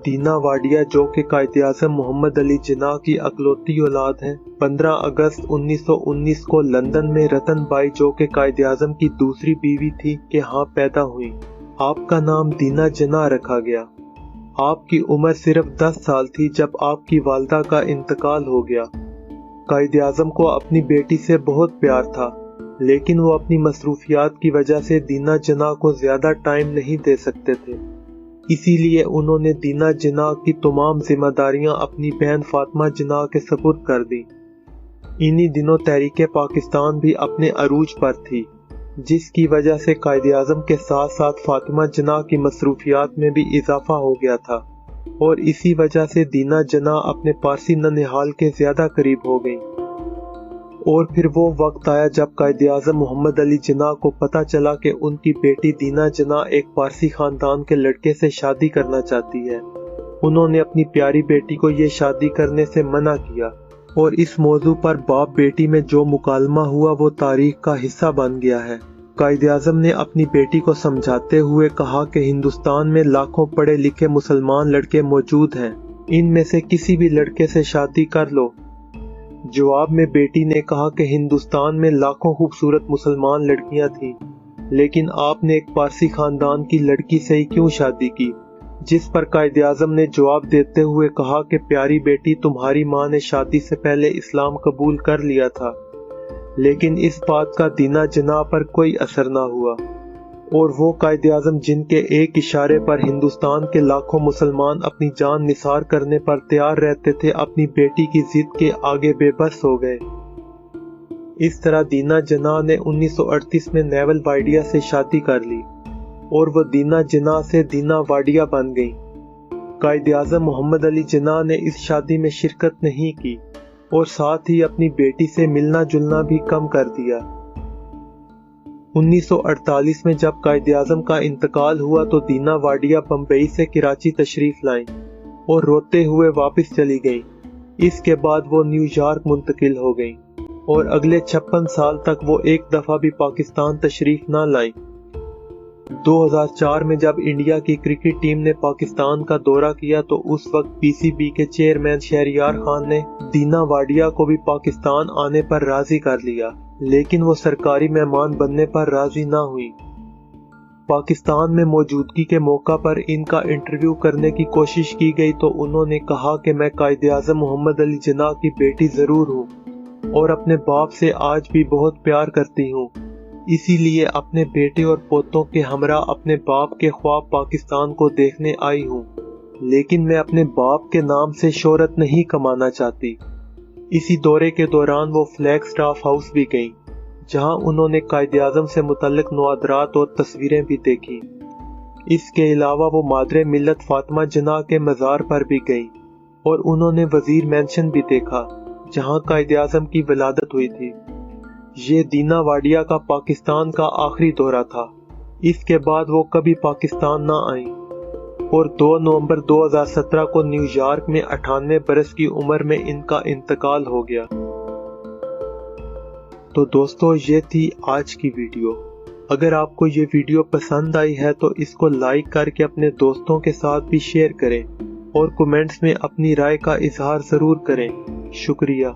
दीना वाडिया जो कि कायद-ए-आज़म मोहम्मद अली जिन्ना की अकलौती औलाद हैं, 15 अगस्त 1919 को लंदन में रतन बाई जो कि कायद-ए-आज़म की दूसरी बीवी थी के यहाँ पैदा हुई। आपका नाम दीना जिन्ना रखा गया। आपकी उम्र सिर्फ 10 साल थी जब आपकी वालिदा का इंतकाल हो गया। कायद-ए-आज़म को अपनी बेटी से बहुत प्यार था, लेकिन वो अपनी मसरूफियात की वजह से दीना जिन्ना को ज्यादा टाइम नहीं दे सकते थे। इसीलिए उन्होंने दीना जिन्ना की तमाम जिम्मेदारियां अपनी बहन फातिमा जिन्ना के सपुर्द कर दी। इन्हीं दिनों तहरीके पाकिस्तान भी अपने अरूज पर थी, जिसकी वजह से कायद-ए-आज़म के साथ साथ फातिमा जिन्ना की मसरूफियात में भी इजाफा हो गया था और इसी वजह से दीना जिन्ना अपने पारसी ननिहाल के ज्यादा करीब हो गई। और फिर वो वक्त आया जब कायद-ए-आज़म मोहम्मद अली जिन्ना को पता चला कि उनकी बेटी दीना जिन्ना एक पारसी खानदान के लड़के से शादी करना चाहती है। उन्होंने अपनी प्यारी बेटी को ये शादी करने से मना किया और इस मौजू पर बाप बेटी में जो मुकालमा हुआ वो तारीख का हिस्सा बन गया है। कायद-ए-आज़म ने अपनी बेटी को समझाते हुए कहा कि हिंदुस्तान में लाखों पढ़े लिखे मुसलमान लड़के मौजूद हैं, इनमें से किसी भी लड़के से शादी कर लो। जवाब में बेटी ने कहा कि हिंदुस्तान में लाखों खूबसूरत मुसलमान लड़कियां थीं, लेकिन आपने एक पारसी खानदान की लड़की से ही क्यों शादी की? जिस पर कायद-ए-आज़म ने जवाब देते हुए कहा कि प्यारी बेटी, तुम्हारी माँ ने शादी से पहले इस्लाम कबूल कर लिया था, लेकिन इस बात का दीना जिन्ना पर कोई असर न हुआ और वो कायद-ए-आज़म जिनके एक इशारे पर हिंदुस्तान के लाखों मुसलमान अपनी जान निसार करने पर तैयार रहते थे, अपनी बेटी की जिद के आगे बेबस हो गए। इस तरह दीना जिन्ना ने 1938 में नेवल वाडिया से शादी कर ली और वो दीना जिन्ना से दीना वाडिया बन गई। कायद-ए-आज़म मोहम्मद अली जिन्ना ने इस शादी में शिरकत नहीं की और साथ ही अपनी बेटी से मिलना जुलना भी कम कर दिया। 1948 में जब कायद-ए-आज़म का इंतकाल हुआ तो दीना वाडिया बम्बई से कराची तशरीफ लाईं और रोते हुए वापस चली गईं। इसके बाद वो न्यूयॉर्क मुंतकिल हो गईं और अगले 56 साल तक वो एक दफा भी पाकिस्तान तशरीफ न लाईं। 2004 में जब इंडिया की क्रिकेट टीम ने पाकिस्तान का दौरा किया तो उस वक्त पीसीबी के चेयरमैन शहरियार खान ने दीना वाडिया को भी पाकिस्तान आने पर राजी कर लिया, लेकिन वो सरकारी मेहमान बनने पर राजी ना हुई। पाकिस्तान में मौजूदगी के मौका पर इनका इंटरव्यू करने की कोशिश की गई तो उन्होंने कहा कि मैं कायद-ए-आज़म मोहम्मद अली जिन्ना की बेटी जरूर हूँ और अपने बाप से आज भी बहुत प्यार करती हूँ, इसीलिए अपने बेटे और पोतों के हमरा अपने बाप के ख्वाब पाकिस्तान को देखने आई हूँ, लेकिन मैं अपने बाप के नाम से शोहरत नहीं कमाना चाहती। इसी दौरे के दौरान वो फ्लैग स्टाफ हाउस भी गईं, जहां उन्होंने कायद-ए-आज़म से मुतल्लिक नवादरात और तस्वीरें भी देखी। इसके अलावा वो मादरे मिल्लत फातिमा जिन्ना के मज़ार पर भी गईं और उन्होंने वजीर मेंशन भी देखा, जहां कायद-ए-आज़म की विलादत हुई थी। ये दीना वाडिया का पाकिस्तान का आखिरी दौरा था। इसके बाद वो कभी पाकिस्तान ना आईं और 2 नवंबर 2017 को न्यूयॉर्क में 98 बरस की उम्र में इनका इंतकाल हो गया। तो दोस्तों, ये थी आज की वीडियो। अगर आपको ये वीडियो पसंद आई है तो इसको लाइक करके अपने दोस्तों के साथ भी शेयर करें और कमेंट्स में अपनी राय का इजहार जरूर करें। शुक्रिया।